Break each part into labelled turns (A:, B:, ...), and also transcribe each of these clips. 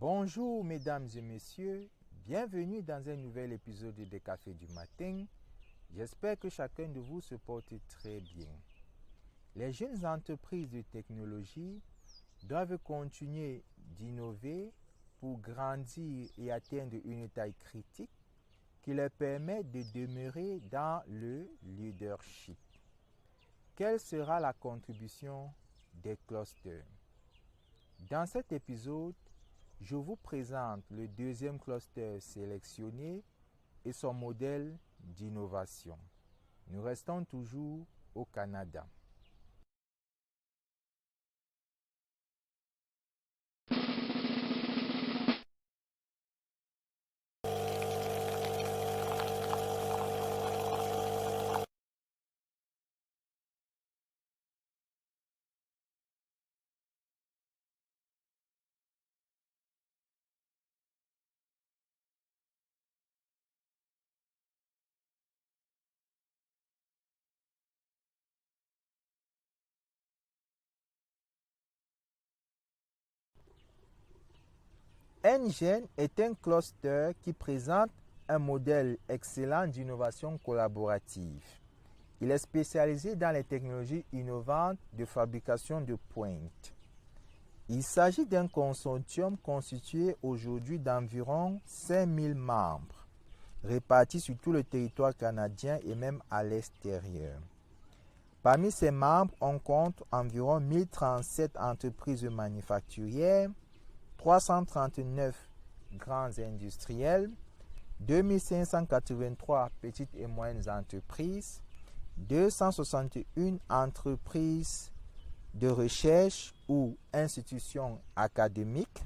A: Bonjour mesdames et messieurs, bienvenue dans un nouvel épisode de Café du matin. J'espère que chacun de vous se porte très bien. Les jeunes entreprises de technologie doivent continuer d'innover pour grandir et atteindre une taille critique qui leur permet de demeurer dans le leadership. Quelle sera la contribution des clusters? Dans cet épisode, je vous présente le deuxième cluster sélectionné et son modèle d'innovation. Nous restons toujours au Canada. NGen est un cluster qui présente un modèle excellent d'innovation collaborative. Il est spécialisé dans les technologies innovantes de fabrication de pointe. Il s'agit d'un consortium constitué aujourd'hui d'environ 5000 membres, répartis sur tout le territoire canadien et même à l'extérieur. Parmi ces membres, on compte environ 1037 entreprises manufacturières, 339 grands industriels, 2583 petites et moyennes entreprises, 261 entreprises de recherche ou institutions académiques,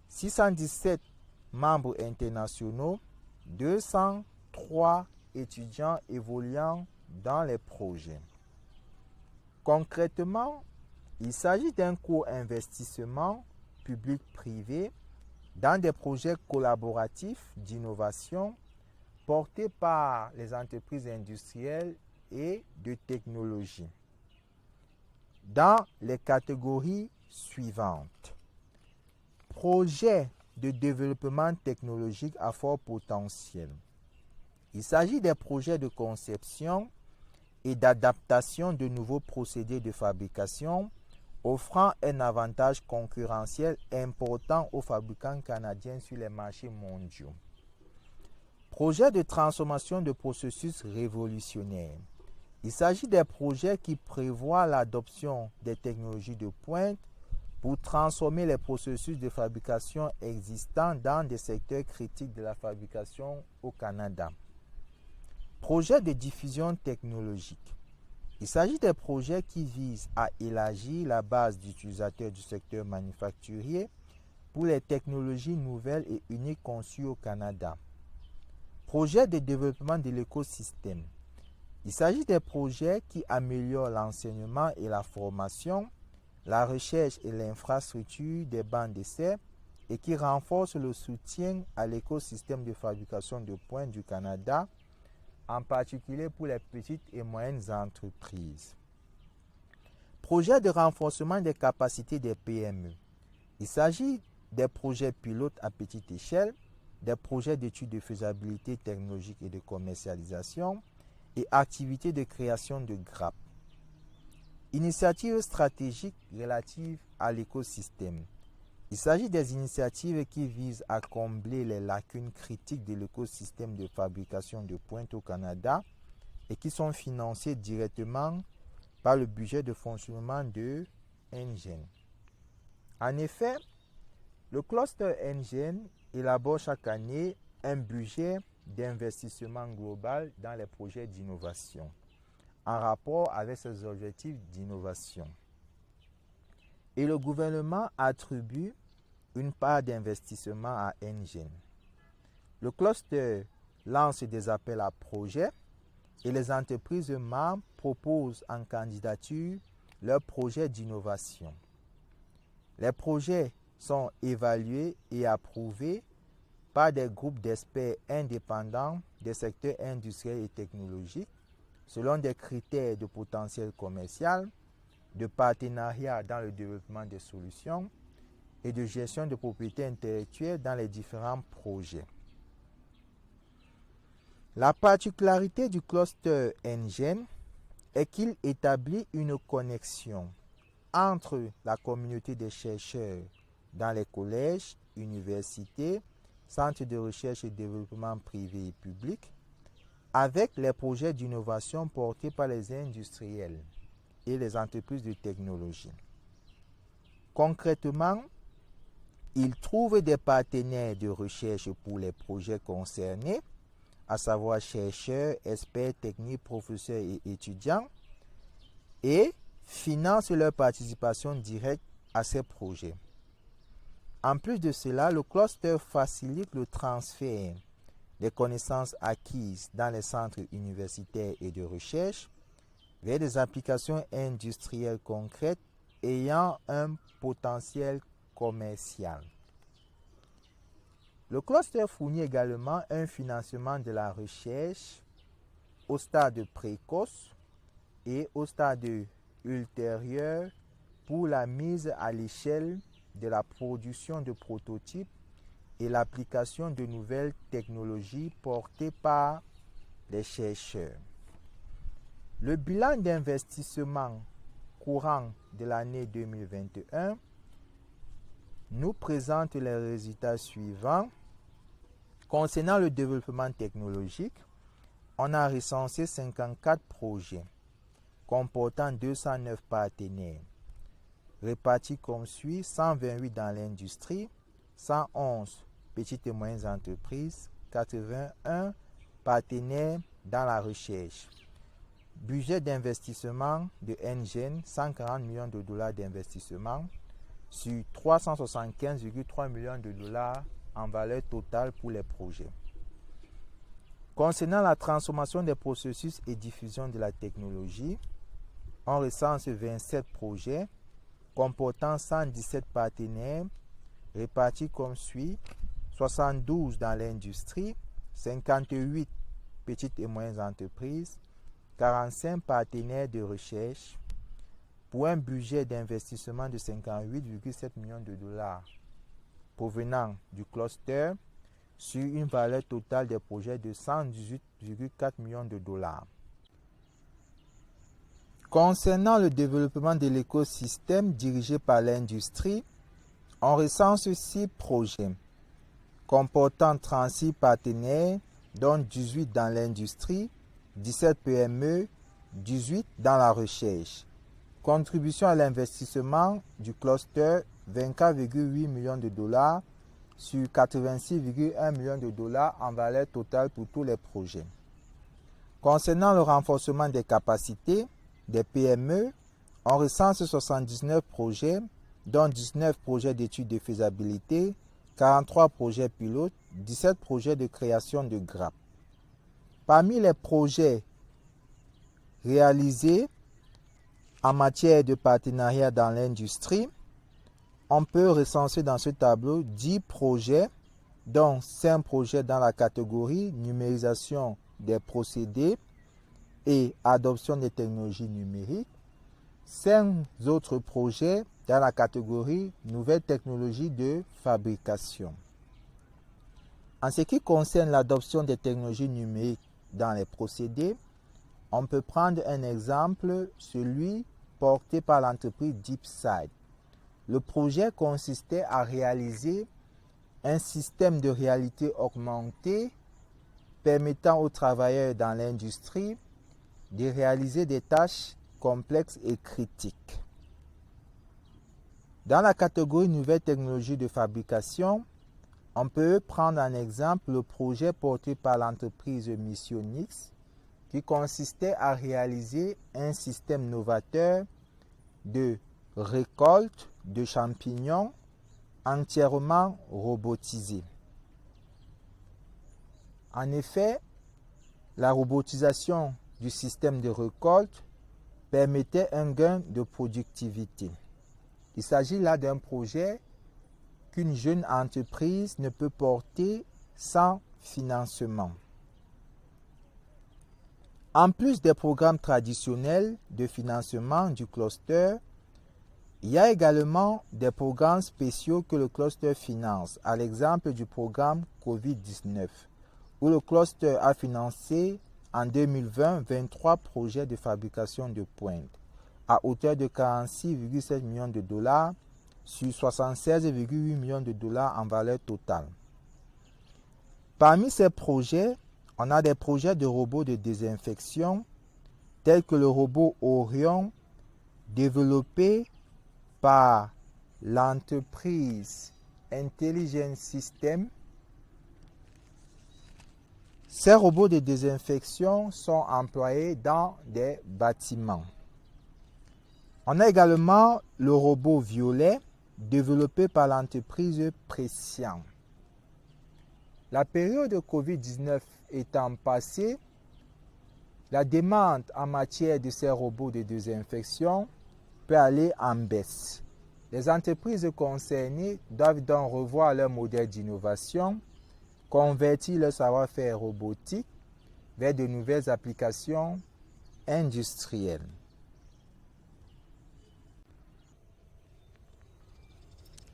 A: 617 membres internationaux, 203 étudiants évoluant dans les projets. Concrètement, il s'agit d'un co-investissement public-privé dans des projets collaboratifs d'innovation portés par les entreprises industrielles et de technologie. Dans les catégories suivantes: projets de développement technologique à fort potentiel. Il s'agit des projets de conception et d'adaptation de nouveaux procédés de fabrication offrant un avantage concurrentiel important aux fabricants canadiens sur les marchés mondiaux. Projet de transformation de processus révolutionnaires. Il s'agit des projets qui prévoient l'adoption des technologies de pointe pour transformer les processus de fabrication existants dans des secteurs critiques de la fabrication au Canada. Projet de diffusion technologique. Il s'agit des projets qui visent à élargir la base d'utilisateurs du secteur manufacturier pour les technologies nouvelles et uniques conçues au Canada. Projet de développement de l'écosystème. Il s'agit des projets qui améliorent l'enseignement et la formation, la recherche et l'infrastructure des bancs d'essai et qui renforcent le soutien à l'écosystème de fabrication de pointe du Canada, en particulier pour les petites et moyennes entreprises. Projet de renforcement des capacités des PME. Il s'agit des projets pilotes à petite échelle, des projets d'études de faisabilité technologique et de commercialisation et activités de création de grappes. Initiatives stratégiques relatives à l'écosystème. Il s'agit des initiatives qui visent à combler les lacunes critiques de l'écosystème de fabrication de pointe au Canada et qui sont financées directement par le budget de fonctionnement de NGen. En effet, le cluster NGen élabore chaque année un budget d'investissement global dans les projets d'innovation en rapport avec ses objectifs d'innovation. Et le gouvernement attribue une part d'investissement à NGen. Le cluster lance des appels à projets et les entreprises membres proposent en candidature leurs projets d'innovation. Les projets sont évalués et approuvés par des groupes d'experts indépendants des secteurs industriels et technologiques selon des critères de potentiel commercial, de partenariat dans le développement des solutions et de gestion de propriété intellectuelle dans les différents projets. La particularité du cluster NGEN est qu'il établit une connexion entre la communauté des chercheurs dans les collèges, universités, centres de recherche et développement privés et publics, avec les projets d'innovation portés par les industriels et les entreprises de technologie. Concrètement, ils trouvent des partenaires de recherche pour les projets concernés, à savoir chercheurs, experts techniques, professeurs et étudiants, et financent leur participation directe à ces projets. En plus de cela, le cluster facilite le transfert des connaissances acquises dans les centres universitaires et de recherche vers des applications industrielles concrètes ayant un potentiel commercial. Le cluster fournit également un financement de la recherche au stade précoce et au stade ultérieur pour la mise à l'échelle de la production de prototypes et l'application de nouvelles technologies portées par les chercheurs. Le bilan d'investissement courant de l'année 2021 nous présente les résultats suivants. Concernant le développement technologique, on a recensé 54 projets comportant 209 partenaires, répartis comme suit: 128 dans l'industrie, 111 petites et moyennes entreprises, 81 partenaires dans la recherche. Budget d'investissement de NGEN, 140 millions de dollars d'investissement sur 375,3 millions de dollars en valeur totale pour les projets. Concernant la transformation des processus et diffusion de la technologie, on recense 27 projets comportant 117 partenaires répartis comme suit: 72 dans l'industrie, 58 petites et moyennes entreprises, 45 partenaires de recherche, pour un budget d'investissement de 58,7 millions de dollars provenant du cluster sur une valeur totale des projets de 118,4 millions de dollars. Concernant le développement de l'écosystème dirigé par l'industrie, on recense 6 projets comportant 36 partenaires, dont 18 dans l'industrie, 17 PME, 18 dans la recherche. Contribution à l'investissement du cluster, 24,8 millions de dollars sur 86,1 millions de dollars en valeur totale pour tous les projets. Concernant le renforcement des capacités des PME, on recense 79 projets, dont 19 projets d'études de faisabilité, 43 projets pilotes, 17 projets de création de grappes. Parmi les projets réalisés en matière de partenariat dans l'industrie, on peut recenser dans ce tableau 10 projets, dont 5 projets dans la catégorie numérisation des procédés et adoption des technologies numériques, 5 autres projets dans la catégorie nouvelles technologies de fabrication. En ce qui concerne l'adoption des technologies numériques dans les procédés, on peut prendre un exemple, celui porté par l'entreprise DeepSight. Le projet consistait à réaliser un système de réalité augmentée permettant aux travailleurs dans l'industrie de réaliser des tâches complexes et critiques. Dans la catégorie nouvelles technologies de fabrication, on peut prendre en exemple le projet porté par l'entreprise Missionix qui consistait à réaliser un système novateur de récolte de champignons entièrement robotisé. En effet, la robotisation du système de récolte permettait un gain de productivité. Il s'agit là d'un projet qu'une jeune entreprise ne peut porter sans financement. En plus des programmes traditionnels de financement du cluster, Il y a également des programmes spéciaux que le cluster finance, à l'exemple du programme COVID-19, où le cluster a financé en 2020 23 projets de fabrication de pointe à hauteur de 46,7 millions de dollars sur 76,8 millions de dollars en valeur totale. Parmi ces projets, on a des projets de robots de désinfection tels que le robot Orion développé par l'entreprise Intelligent System. Ces robots de désinfection sont employés dans des bâtiments. On a également le robot violet développé par l'entreprise Presian. La période de COVID-19 étant passée, la demande en matière de ces robots de désinfection peut aller en baisse. Les entreprises concernées doivent donc revoir leur modèle d'innovation, convertir leur savoir-faire robotique vers de nouvelles applications industrielles.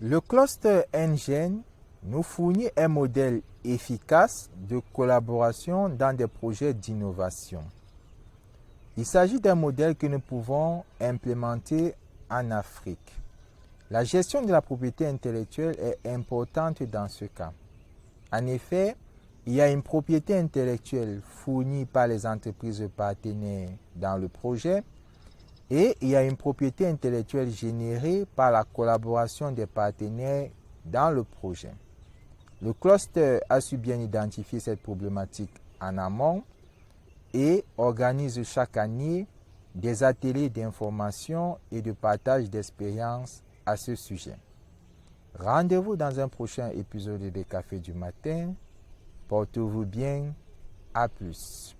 A: Le Cluster Engine nous fournit un modèle efficace de collaboration dans des projets d'innovation. Il s'agit d'un modèle que nous pouvons implémenter en Afrique. La gestion de la propriété intellectuelle est importante dans ce cas. En effet, il y a une propriété intellectuelle fournie par les entreprises partenaires dans le projet et il y a une propriété intellectuelle générée par la collaboration des partenaires dans le projet. Le cluster a su bien identifier cette problématique en amont et organise chaque année des ateliers d'information et de partage d'expériences à ce sujet. Rendez-vous dans un prochain épisode des Cafés du matin. Portez-vous bien. À plus.